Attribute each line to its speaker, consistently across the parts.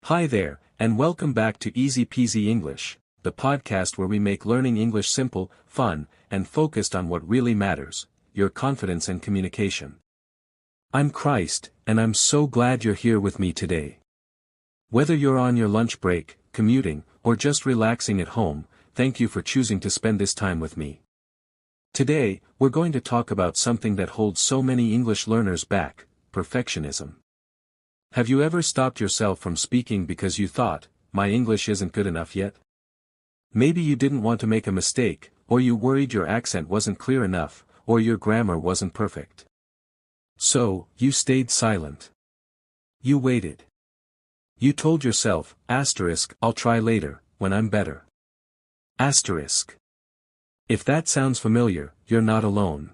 Speaker 1: Hi there, and welcome back to Easy Peasy English, the podcast where we make learning English simple, fun, and focused on what really matters, your confidence and communication. I'm Christ, and I'm so glad you're here with me today. Whether you're on your lunch break, commuting, or just relaxing at home, thank you for choosing to spend this time with me. Today, we're going to talk about something that holds so many English learners back: perfectionism. Have you ever stopped yourself from speaking because you thought, my English isn't good enough yet? Maybe you didn't want to make a mistake, or you worried your accent wasn't clear enough, or your grammar wasn't perfect. So, you stayed silent. You waited. You told yourself, I'll try later, when I'm better. If that sounds familiar, you're not alone.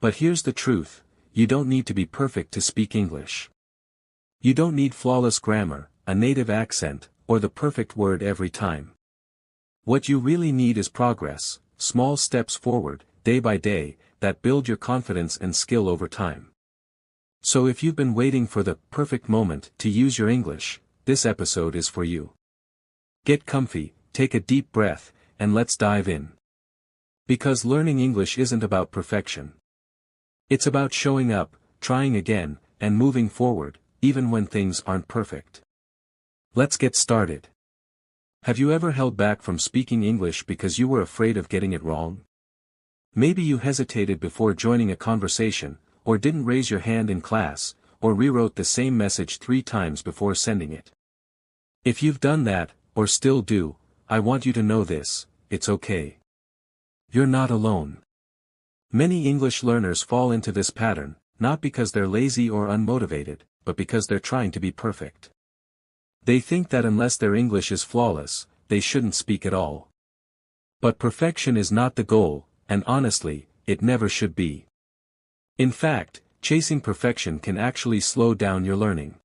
Speaker 1: But here's the truth: you don't need to be perfect to speak English. You don't need flawless grammar, a native accent, or the perfect word every time. What you really need is progress, small steps forward, day by day, that build your confidence and skill over time. So if you've been waiting for the perfect moment to use your English, this episode is for you. Get comfy, take a deep breath, and let's dive in. Because learning English isn't about perfection. It's about showing up, trying again, and moving forward, even when things aren't perfect. Let's get started. Have you ever held back from speaking English because you were afraid of getting it wrong? Maybe you hesitated before joining a conversation, or didn't raise your hand in class, or rewrote the same message 3 times before sending it. If you've done that, or still do, I want you to know this: it's okay. You're not alone. Many English learners fall into this pattern, not because they're lazy or unmotivated, but because they're trying to be perfect. They think that unless their English is flawless, they shouldn't speak at all. But perfection is not the goal, and honestly, it never should be. In fact, chasing perfection can actually slow down your learning.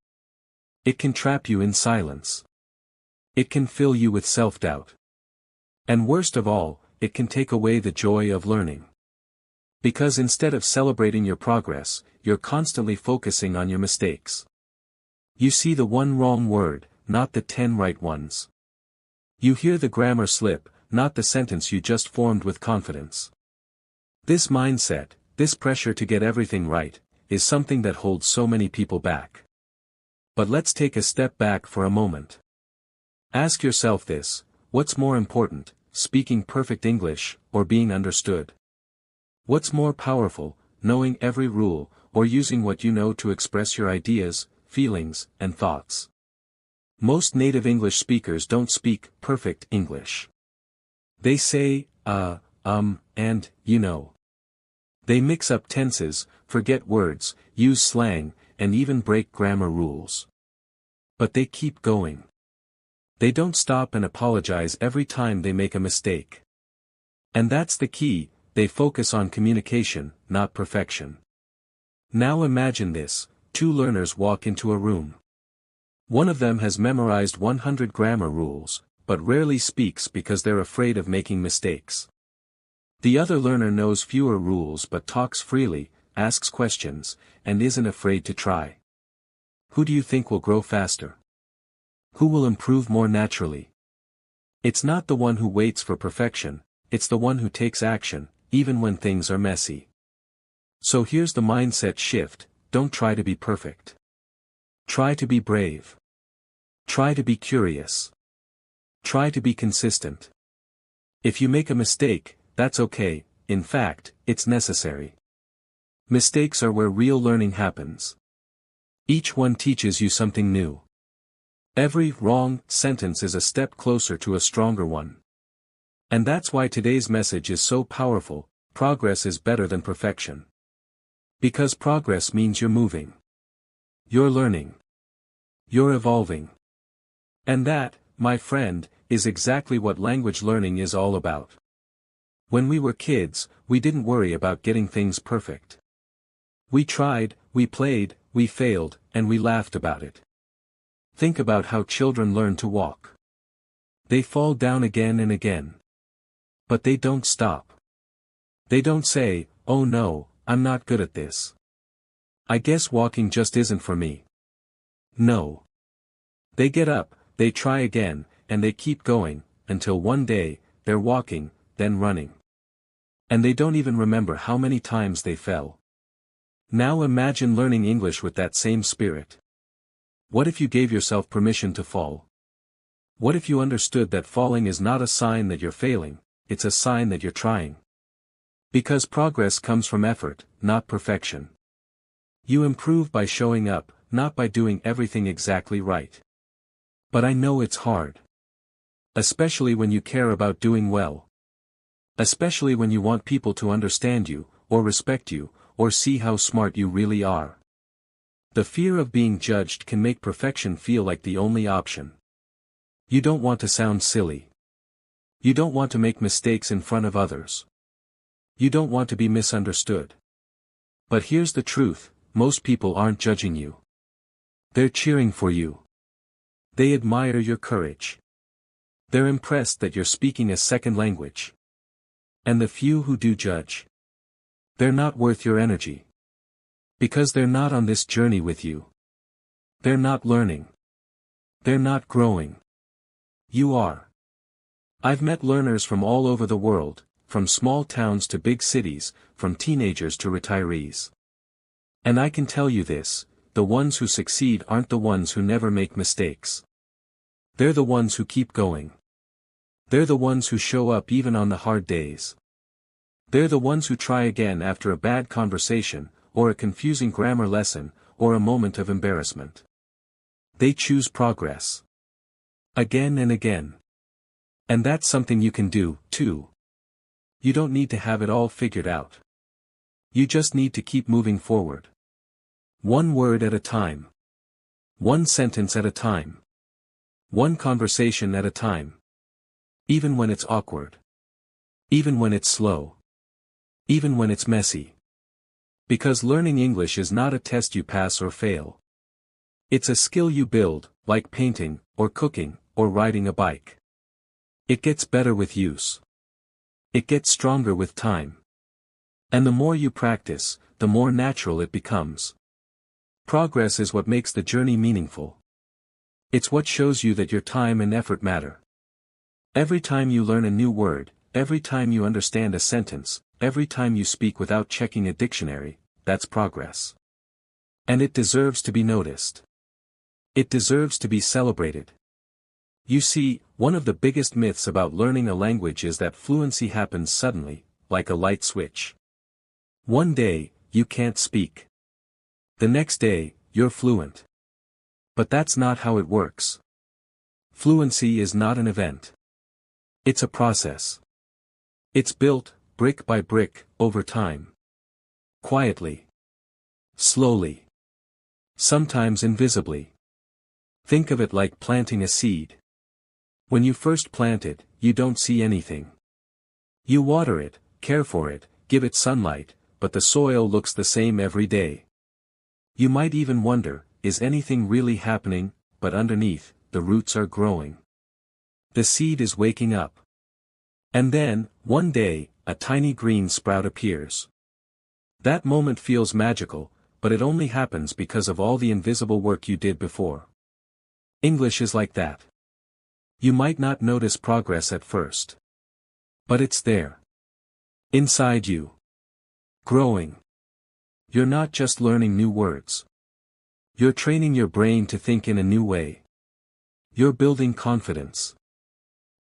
Speaker 1: It can trap you in silence. It can fill you with self-doubt. And worst of all, it can take away the joy of learning. Because instead of celebrating your progress, you're constantly focusing on your mistakes. You see the one wrong word, not the 10 right ones. You hear the grammar slip, not the sentence you just formed with confidence. This mindset, this pressure to get everything right, is something that holds so many people back. But let's take a step back for a moment. Ask yourself this: what's more important, speaking perfect English, or being understood? What's more powerful, knowing every rule, or using what you know to express your ideas, feelings, and thoughts? Most native English speakers don't speak perfect English. They say, and, you know. They mix up tenses, forget words, use slang, and even break grammar rules. But they keep going. They don't stop and apologize every time they make a mistake. And that's the key: they focus on communication, not perfection. Now imagine this: 2 learners walk into a room. One of them has memorized 100 grammar rules, but rarely speaks because they're afraid of making mistakes. The other learner knows fewer rules but talks freely, asks questions, and isn't afraid to try. Who do you think will grow faster? Who will improve more naturally? It's not the one who waits for perfection, it's the one who takes action, even when things are messy. So here's the mindset shift: don't try to be perfect. Try to be brave. Try to be curious. Try to be consistent. If you make a mistake, that's okay; in fact, it's necessary. Mistakes are where real learning happens. Each one teaches you something new. Every wrong sentence is a step closer to a stronger one. And that's why today's message is so powerful: progress is better than perfection. Because progress means you're moving. You're learning. You're evolving. And that, my friend, is exactly what language learning is all about. When we were kids, we didn't worry about getting things perfect. We tried, we played, we failed, and we laughed about it. Think about how children learn to walk. They fall down again and again. But they don't stop. They don't say, "Oh no, I'm not good at this. I guess walking just isn't for me. No. They get up, they try again, and they keep going, until one day, they're walking, then running. And they don't even remember how many times they fell. Now imagine learning English with that same spirit. What if you gave yourself permission to fall? What if you understood that falling is not a sign that you're failing, it's a sign that you're trying? Because progress comes from effort, not perfection. You improve by showing up, not by doing everything exactly right. But I know it's hard. Especially when you care about doing well. Especially when you want people to understand you, or respect you, or see how smart you really are. The fear of being judged can make perfection feel like the only option. You don't want to sound silly. You don't want to make mistakes in front of others. You don't want to be misunderstood. But here's the truth, most people aren't judging you. They're cheering for you. They admire your courage. They're impressed that you're speaking a second language. And the few who do judge, they're not worth your energy. Because they're not on this journey with you. They're not learning. They're not growing. You are. I've met learners from all over the world, from small towns to big cities, from teenagers to retirees. And I can tell you this, the ones who succeed aren't the ones who never make mistakes. They're the ones who keep going. They're the ones who show up even on the hard days. They're the ones who try again after a bad conversation, or a confusing grammar lesson, or a moment of embarrassment. They choose progress. Again and again. And that's something you can do, too. You don't need to have it all figured out. You just need to keep moving forward. One word at a time. One sentence at a time. One conversation at a time. Even when it's awkward. Even when it's slow. Even when it's messy. Because learning English is not a test you pass or fail. It's a skill you build, like painting, or cooking, or riding a bike. It gets better with use. It gets stronger with time. And the more you practice, the more natural it becomes. Progress is what makes the journey meaningful. It's what shows you that your time and effort matter. Every time you learn a new word, every time you understand a sentence, every time you speak without checking a dictionary, that's progress. And it deserves to be noticed. It deserves to be celebrated. You see, one of the biggest myths about learning a language is that fluency happens suddenly, like a light switch. One day, you can't speak. The next day, you're fluent. But that's not how it works. Fluency is not an event. It's a process. It's built, brick by brick, over time. Quietly. Slowly. Sometimes invisibly. Think of it like planting a seed. When you first plant it, you don't see anything. You water it, care for it, give it sunlight, but the soil looks the same every day. You might even wonder, is anything really happening? But underneath, the roots are growing. The seed is waking up. And then, one day, a tiny green sprout appears. That moment feels magical, but it only happens because of all the invisible work you did before. English is like that. You might not notice progress at first. But it's there. Inside you. Growing. You're not just learning new words. You're training your brain to think in a new way. You're building confidence.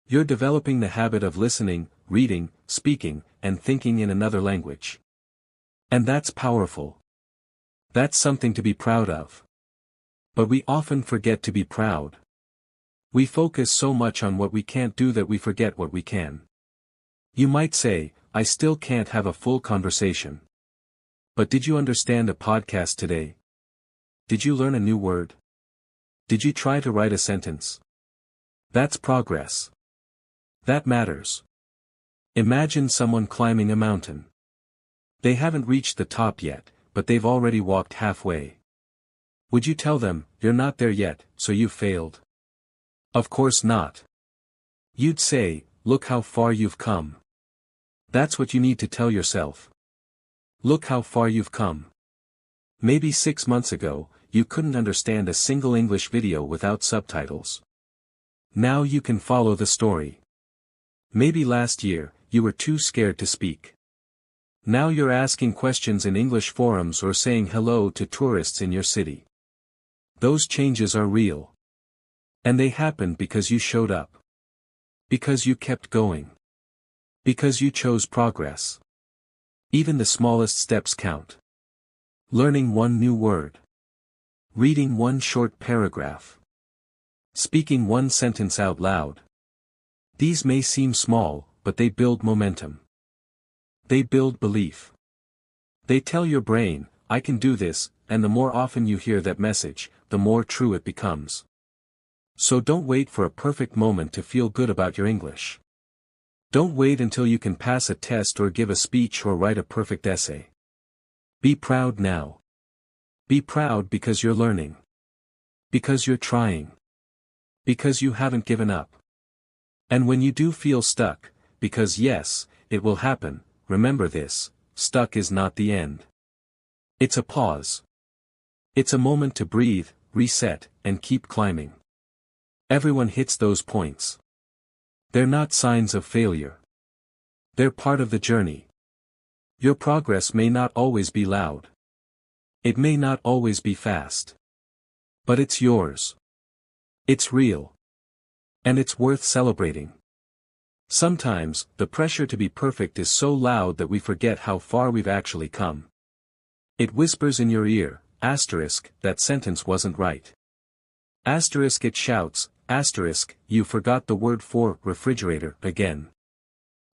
Speaker 1: You're developing the habit of listening, reading, speaking, and thinking in another language. And that's powerful. That's something to be proud of. But we often forget to be proud. We focus so much on what we can't do that we forget what we can. You might say, I still can't have a full conversation. But did you understand a podcast today? Did you learn a new word? Did you try to write a sentence? That's progress. That matters. Imagine someone climbing a mountain. They haven't reached the top yet, but they've already walked halfway. Would you tell them, you're not there yet, so you've failed? Of course not. You'd say, look how far you've come. That's what you need to tell yourself. Look how far you've come. Maybe 6 months ago, you couldn't understand a single English video without subtitles. Now you can follow the story. Maybe last year, you were too scared to speak. Now you're asking questions in English forums or saying hello to tourists in your city. Those changes are real. And they happened because you showed up. Because you kept going. Because you chose progress. Even the smallest steps count. Learning one new word. Reading one short paragraph. Speaking one sentence out loud. These may seem small, but they build momentum. They build belief. They tell your brain, I can do this, and the more often you hear that message, the more true it becomes. So don't wait for a perfect moment to feel good about your English. Don't wait until you can pass a test or give a speech or write a perfect essay. Be proud now. Be proud because you're learning. Because you're trying. Because you haven't given up. And when you do feel stuck, because yes, it will happen, remember this, stuck is not the end. It's a pause. It's a moment to breathe, reset, and keep climbing. Everyone hits those points. They're not signs of failure. They're part of the journey. Your progress may not always be loud. It may not always be fast. But it's yours. It's real. And it's worth celebrating. Sometimes, the pressure to be perfect is so loud that we forget how far we've actually come. It whispers in your ear, asterisk, that sentence wasn't right. Asterisk, it shouts, asterisk, you forgot the word for refrigerator again.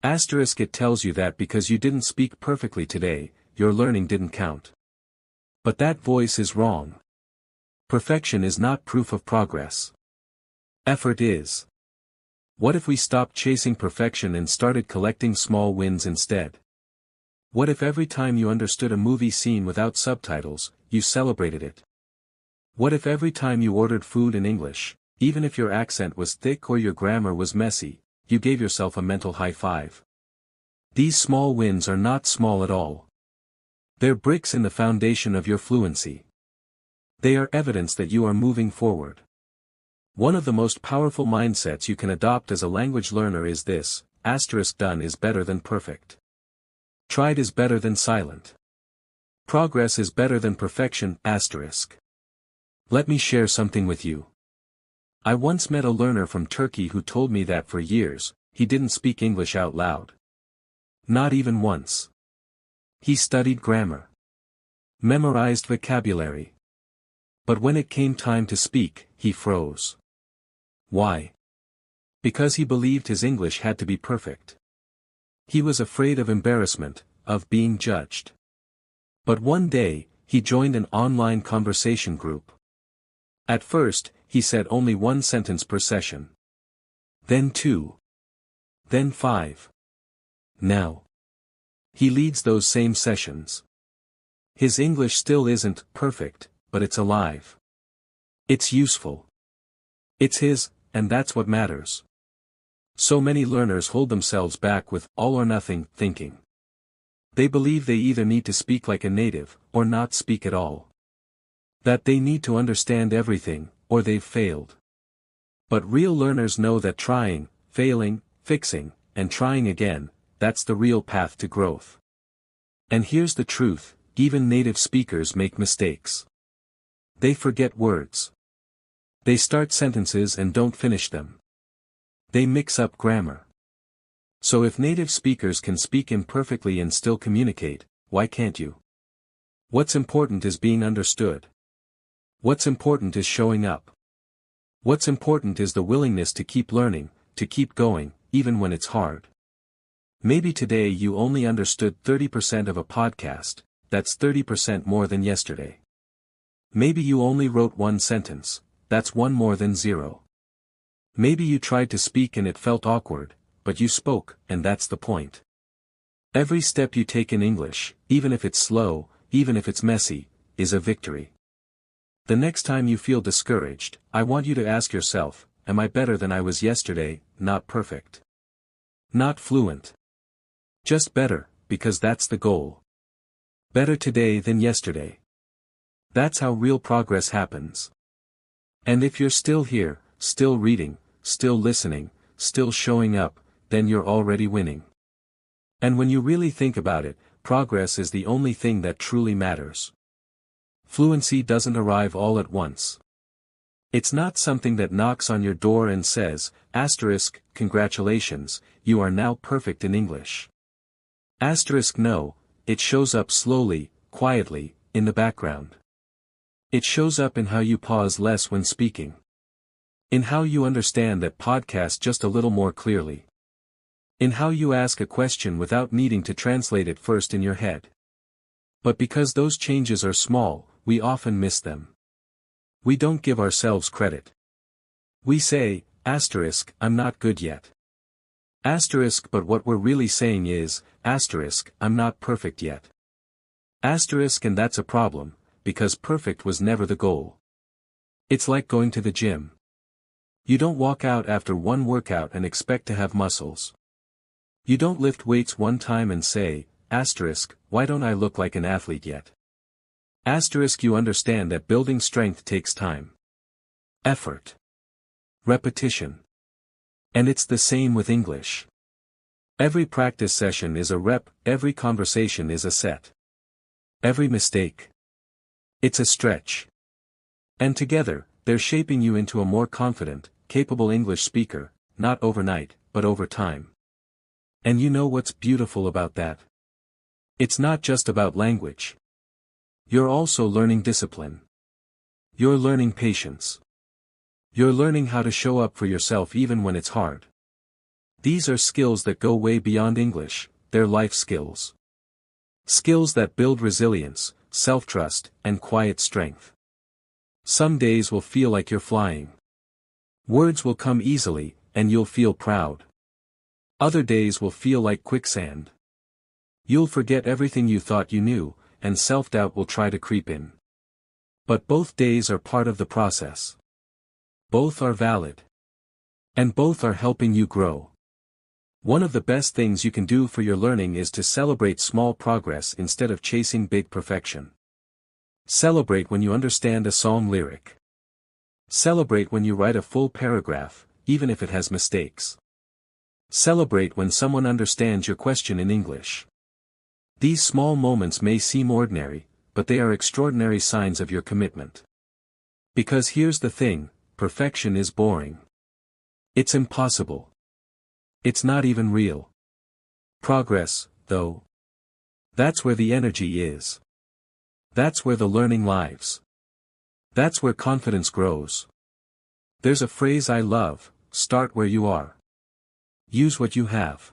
Speaker 1: Asterisk, it tells you that because you didn't speak perfectly today, your learning didn't count. But that voice is wrong. Perfection is not proof of progress. Effort is. What if we stopped chasing perfection and started collecting small wins instead? What if every time you understood a movie scene without subtitles, you celebrated it? What if every time you ordered food in English, even if your accent was thick or your grammar was messy, you gave yourself a mental high five? These small wins are not small at all. They're bricks in the foundation of your fluency. They are evidence that you are moving forward. One of the most powerful mindsets you can adopt as a language learner is this, asterisk, done is better than perfect. Tried is better than silent. Progress is better than perfection, asterisk. Let me share something with you. I once met a learner from Turkey who told me that for years, he didn't speak English out loud. Not even once. He studied grammar. Memorized vocabulary. But when it came time to speak, he froze. Why? Because he believed his English had to be perfect. He was afraid of embarrassment, of being judged. But one day, he joined an online conversation group. At first, he said only one sentence per session. Then 2. Then 5. Now. He leads those same sessions. His English still isn't perfect, but it's alive. It's useful. It's his, and that's what matters. So many learners hold themselves back with all or nothing thinking. They believe they either need to speak like a native, or not speak at all. That they need to understand everything, or they've failed. But real learners know that trying, failing, fixing, and trying again, that's the real path to growth. And here's the truth, even native speakers make mistakes. They forget words. They start sentences and don't finish them. They mix up grammar. So if native speakers can speak imperfectly and still communicate, why can't you? What's important is being understood. What's important is showing up. What's important is the willingness to keep learning, to keep going, even when it's hard. Maybe today you only understood 30% of a podcast, that's 30% more than yesterday. Maybe you only wrote one sentence, that's one more than 0. Maybe you tried to speak and it felt awkward, but you spoke, and that's the point. Every step you take in English, even if it's slow, even if it's messy, is a victory. The next time you feel discouraged, I want you to ask yourself, am I better than I was yesterday? Not perfect. Not fluent. Just better, because that's the goal. Better today than yesterday. That's how real progress happens. And if you're still here, still reading, still listening, still showing up, then you're already winning. And when you really think about it, progress is the only thing that truly matters. Fluency doesn't arrive all at once. It's not something that knocks on your door and says, asterisk, congratulations, you are now perfect in English. Asterisk no, it shows up slowly, quietly, in the background. It shows up in how you pause less when speaking. In how you understand that podcast just a little more clearly. In how you ask a question without needing to translate it first in your head. But because those changes are small, we often miss them. We don't give ourselves credit. We say, asterisk, I'm not good yet. Asterisk, but what we're really saying is, asterisk, I'm not perfect yet. Asterisk, and that's a problem, because perfect was never the goal. It's like going to the gym. You don't walk out after one workout and expect to have muscles. You don't lift weights one time and say, asterisk, why don't I look like an athlete yet? Asterisk, you understand that building strength takes time. Effort. Repetition. And it's the same with English. Every practice session is a rep, every conversation is a set. Every mistake. It's a stretch. And together, they're shaping you into a more confident, capable English speaker, not overnight, but over time. And you know what's beautiful about that? It's not just about language. You're also learning discipline. You're learning patience. You're learning how to show up for yourself even when it's hard. These are skills that go way beyond English, they're life skills. Skills that build resilience, self-trust, and quiet strength. Some days will feel like you're flying. Words will come easily, and you'll feel proud. Other days will feel like quicksand. You'll forget everything you thought you knew, and self-doubt will try to creep in. But both days are part of the process. Both are valid. And both are helping you grow. One of the best things you can do for your learning is to celebrate small progress instead of chasing big perfection. Celebrate when you understand a song lyric. Celebrate when you write a full paragraph, even if it has mistakes. Celebrate when someone understands your question in English. These small moments may seem ordinary, but they are extraordinary signs of your commitment. Because here's the thing, perfection is boring. It's impossible. It's not even real. Progress, though. That's where the energy is. That's where the learning lives. That's where confidence grows. There's a phrase I love, start where you are. Use what you have.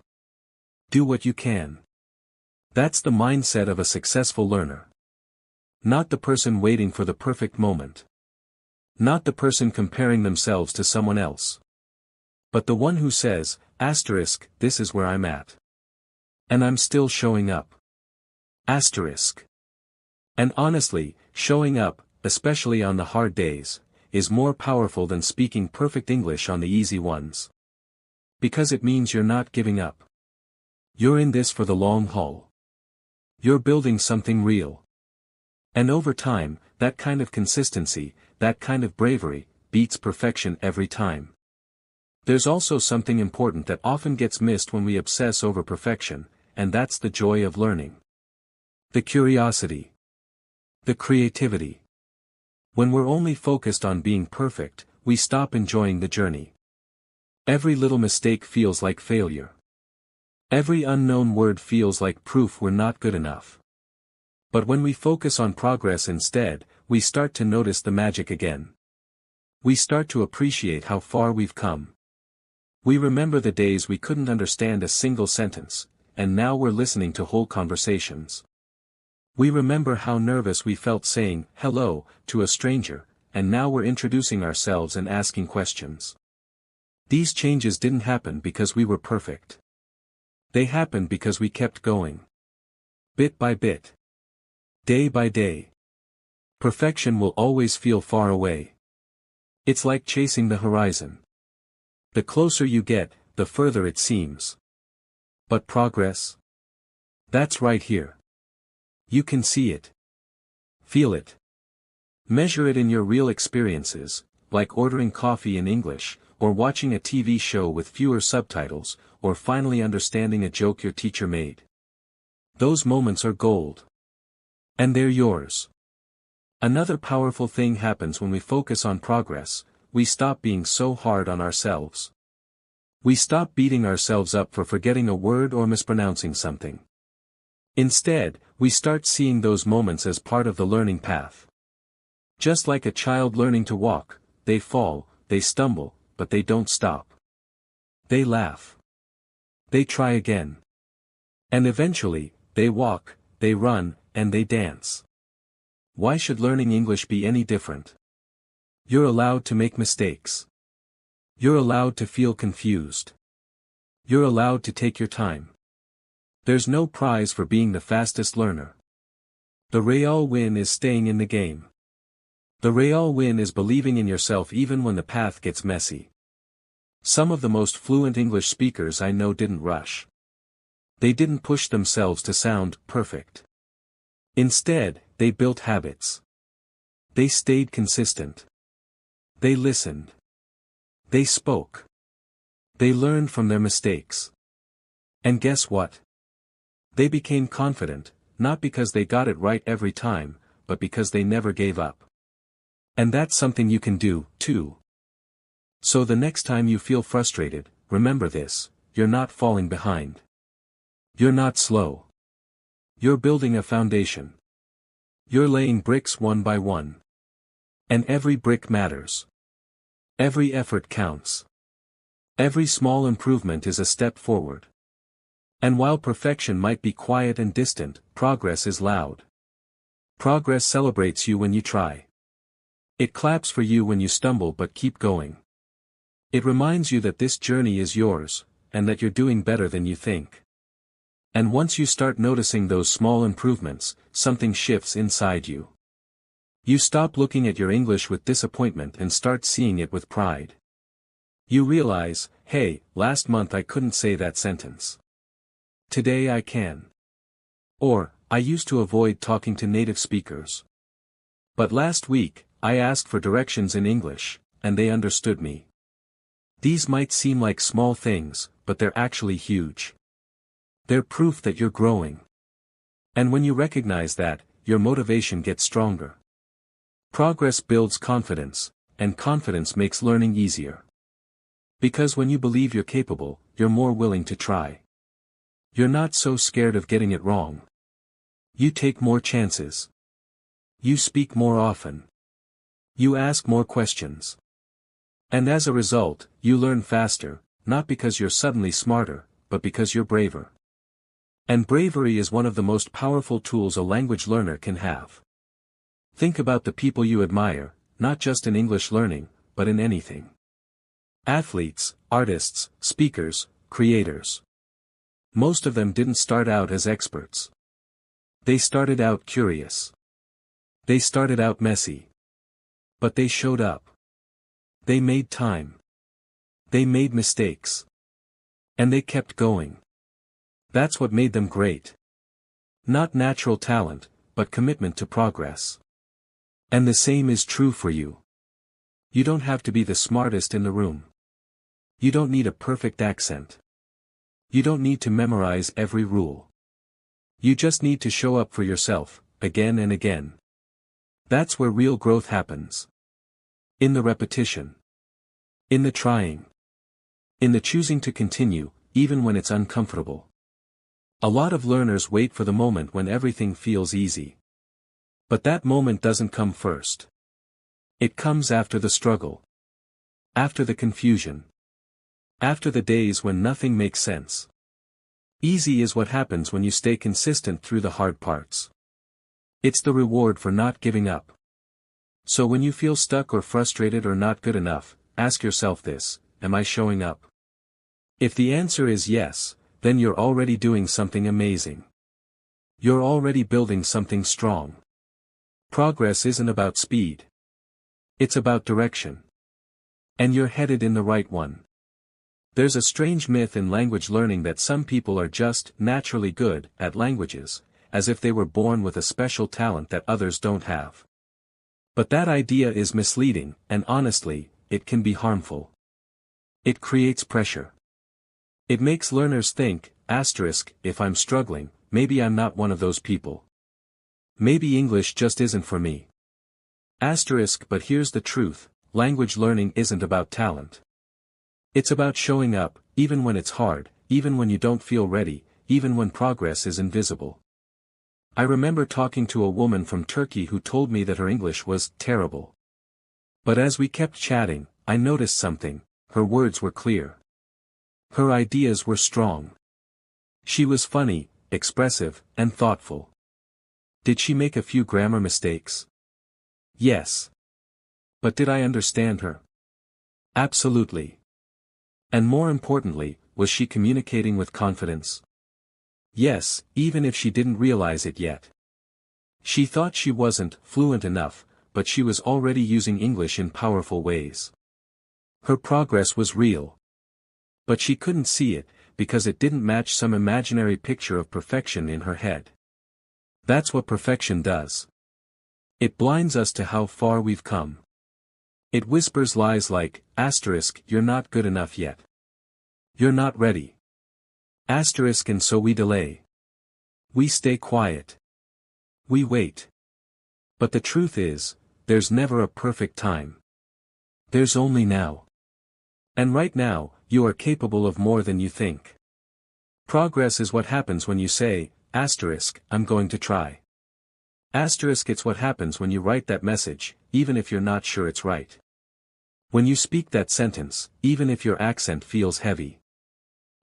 Speaker 1: Do what you can. That's the mindset of a successful learner. Not the person waiting for the perfect moment. Not the person comparing themselves to someone else. But the one who says, asterisk, this is where I'm at. And I'm still showing up. Asterisk. And honestly, showing up, especially on the hard days, is more powerful than speaking perfect English on the easy ones. Because it means you're not giving up. You're in this for the long haul. You're building something real. And over time, that kind of consistency, that kind of bravery, beats perfection every time. There's also something important that often gets missed when we obsess over perfection, and that's the joy of learning. The curiosity. The creativity. When we're only focused on being perfect, we stop enjoying the journey. Every little mistake feels like failure. Every unknown word feels like proof we're not good enough. But when we focus on progress instead, we start to notice the magic again. We start to appreciate how far we've come. We remember the days we couldn't understand a single sentence, and now we're listening to whole conversations. We remember how nervous we felt saying hello to a stranger, and now we're introducing ourselves and asking questions. These changes didn't happen because we were perfect. They happened because we kept going. Bit by bit. Day by day. Perfection will always feel far away. It's like chasing the horizon. The closer you get, the further it seems. But progress? That's right here. You can see it. Feel it. Measure it in your real experiences, like ordering coffee in English, or watching a TV show with fewer subtitles, or finally understanding a joke your teacher made. Those moments are gold. And they're yours. Another powerful thing happens when we focus on progress. We stop being so hard on ourselves. We stop beating ourselves up for forgetting a word or mispronouncing something. Instead, we start seeing those moments as part of the learning path. Just like a child learning to walk, they fall, they stumble, but they don't stop. They laugh. They try again. And eventually, they walk, they run, and they dance. Why should learning English be any different? You're allowed to make mistakes. You're allowed to feel confused. You're allowed to take your time. There's no prize for being the fastest learner. The real win is staying in the game. The real win is believing in yourself even when the path gets messy. Some of the most fluent English speakers I know didn't rush. They didn't push themselves to sound perfect. Instead, they built habits. They stayed consistent. They listened. They spoke. They learned from their mistakes. And guess what? They became confident, not because they got it right every time, but because they never gave up. And that's something you can do, too. So the next time you feel frustrated, remember this: you're not falling behind. You're not slow. You're building a foundation. You're laying bricks one by one. And every brick matters. Every effort counts. Every small improvement is a step forward. And while perfection might be quiet and distant, progress is loud. Progress celebrates you when you try. It claps for you when you stumble but keep going. It reminds you that this journey is yours, and that you're doing better than you think. And once you start noticing those small improvements, something shifts inside you. You stop looking at your English with disappointment and start seeing it with pride. You realize, hey, last month I couldn't say that sentence. Today I can. Or, I used to avoid talking to native speakers. But last week, I asked for directions in English, and they understood me. These might seem like small things, but they're actually huge. They're proof that you're growing. And when you recognize that, your motivation gets stronger. Progress builds confidence, and confidence makes learning easier. Because when you believe you're capable, you're more willing to try. You're not so scared of getting it wrong. You take more chances. You speak more often. You ask more questions. And as a result, you learn faster, not because you're suddenly smarter, but because you're braver. And bravery is one of the most powerful tools a language learner can have. Think about the people you admire, not just in English learning, but in anything. Athletes, artists, speakers, creators. Most of them didn't start out as experts. They started out curious. They started out messy. But they showed up. They made time. They made mistakes. And they kept going. That's what made them great. Not natural talent, but commitment to progress. And the same is true for you. You don't have to be the smartest in the room. You don't need a perfect accent. You don't need to memorize every rule. You just need to show up for yourself, again and again. That's where real growth happens. In the repetition. In the trying. In the choosing to continue, even when it's uncomfortable. A lot of learners wait for the moment when everything feels easy. But that moment doesn't come first. It comes after the struggle. After the confusion. After the days when nothing makes sense. Easy is what happens when you stay consistent through the hard parts. It's the reward for not giving up. So when you feel stuck or frustrated or not good enough, ask yourself this: am I showing up? If the answer is yes, then you're already doing something amazing. You're already building something strong. Progress isn't about speed. It's about direction. And you're headed in the right one. There's a strange myth in language learning that some people are just naturally good at languages, as if they were born with a special talent that others don't have. But that idea is misleading, and honestly, it can be harmful. It creates pressure. It makes learners think, if I'm struggling, maybe I'm not one of those people. Maybe English just isn't for me. But here's the truth, language learning isn't about talent. It's about showing up, even when it's hard, even when you don't feel ready, even when progress is invisible. I remember talking to a woman from Turkey who told me that her English was terrible. But as we kept chatting, I noticed something: her words were clear. Her ideas were strong. She was funny, expressive, and thoughtful. Did she make a few grammar mistakes? Yes. But did I understand her? Absolutely. And more importantly, was she communicating with confidence? Yes, even if she didn't realize it yet. She thought she wasn't fluent enough, but she was already using English in powerful ways. Her progress was real. But she couldn't see it, because it didn't match some imaginary picture of perfection in her head. That's what perfection does. It blinds us to how far we've come. It whispers lies like, you're not good enough yet. You're not ready. And so we delay. We stay quiet. We wait. But the truth is, there's never a perfect time. There's only now. And right now, you are capable of more than you think. Progress is what happens when you say, I'm going to try. It's what happens when you write that message, even if you're not sure it's right. When you speak that sentence, even if your accent feels heavy.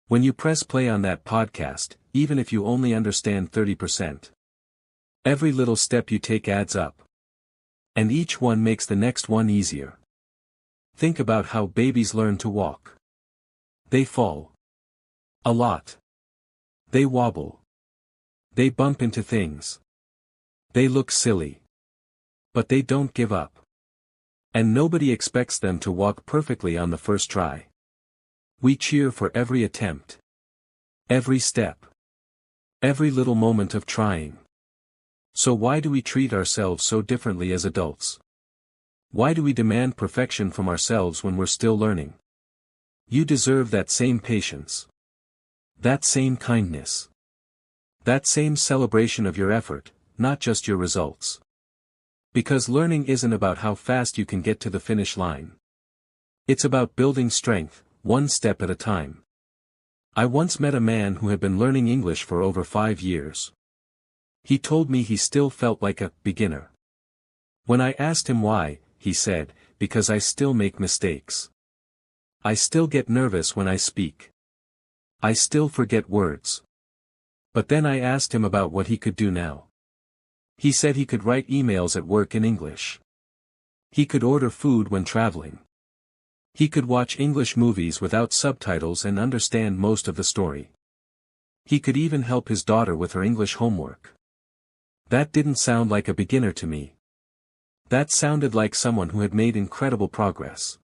Speaker 1: When you press play on that podcast, even if you only understand 30%. Every little step you take adds up. And each one makes the next one easier. Think about how babies learn to walk. They fall. A lot. They wobble. They bump into things. They look silly. But they don't give up. And nobody expects them to walk perfectly on the first try. We cheer for every attempt. Every step. Every little moment of trying. So why do we treat ourselves so differently as adults? Why do we demand perfection from ourselves when we're still learning? You deserve that same patience. That same kindness. That same celebration of your effort, not just your results. Because learning isn't about how fast you can get to the finish line. It's about building strength, one step at a time. I once met a man who had been learning English for over 5 years. He told me he still felt like a beginner. When I asked him why, he said, because I still make mistakes. I still get nervous when I speak. I still forget words. But then I asked him about what he could do now. He said he could write emails at work in English. He could order food when traveling. He could watch English movies without subtitles and understand most of the story. He could even help his daughter with her English homework. That didn't sound like a beginner to me. That sounded like someone who had made incredible progress.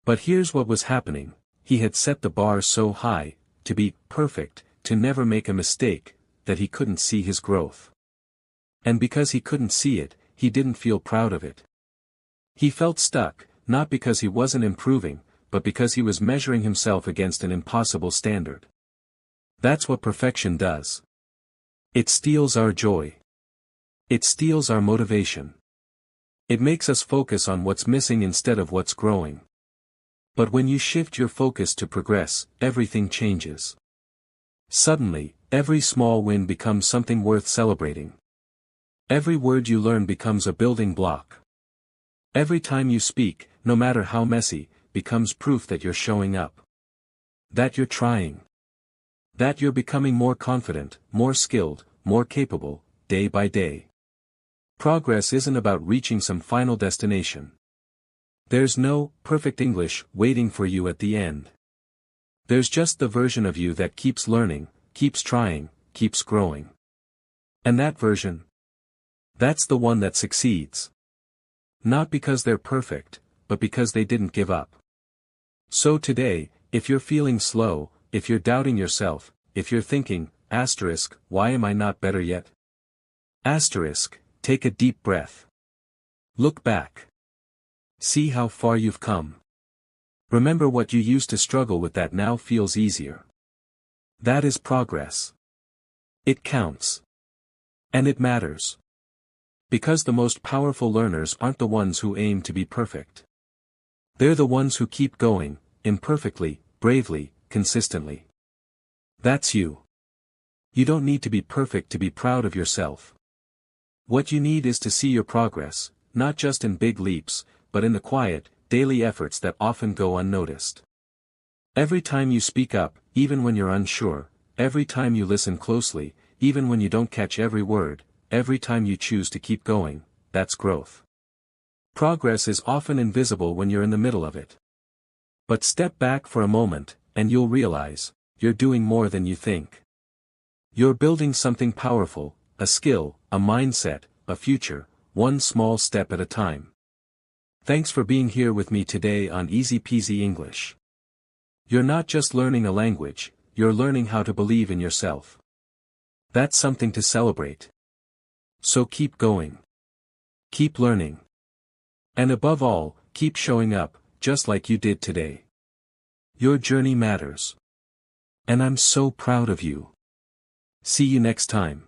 Speaker 1: But here's what was happening: he had set the bar so high, to be perfect, to never make a mistake, that he couldn't see his growth. And because he couldn't see it, he didn't feel proud of it. He felt stuck, not because he wasn't improving, but because he was measuring himself against an impossible standard. That's what perfection does. It steals our joy. It steals our motivation. It makes us focus on what's missing instead of what's growing. But when you shift your focus to progress, everything changes. Suddenly, every small win becomes something worth celebrating. Every word you learn becomes a building block. Every time you speak, no matter how messy, becomes proof that you're showing up. That you're trying. That you're becoming more confident, more skilled, more capable, day by day. Progress isn't about reaching some final destination. There's no perfect English waiting for you at the end. There's just the version of you that keeps learning, keeps trying, keeps growing. And that version? That's the one that succeeds. Not because they're perfect, but because they didn't give up. So today, if you're feeling slow, if you're doubting yourself, if you're thinking, why am I not better yet? Take a deep breath. Look back. See how far you've come. Remember what you used to struggle with that now feels easier. That is progress. It counts. And it matters. Because the most powerful learners aren't the ones who aim to be perfect. They're the ones who keep going, imperfectly, bravely, consistently. That's you. You don't need to be perfect to be proud of yourself. What you need is to see your progress, not just in big leaps, but in the quiet, daily efforts that often go unnoticed. Every time you speak up, even when you're unsure, every time you listen closely, even when you don't catch every word, every time you choose to keep going, that's growth. Progress is often invisible when you're in the middle of it. But step back for a moment, and you'll realize, you're doing more than you think. You're building something powerful, a skill, a mindset, a future, one small step at a time. Thanks for being here with me today on Easy Peasy English. You're not just learning a language, you're learning how to believe in yourself. That's something to celebrate. So keep going. Keep learning. And above all, keep showing up, just like you did today. Your journey matters. And I'm so proud of you. See you next time.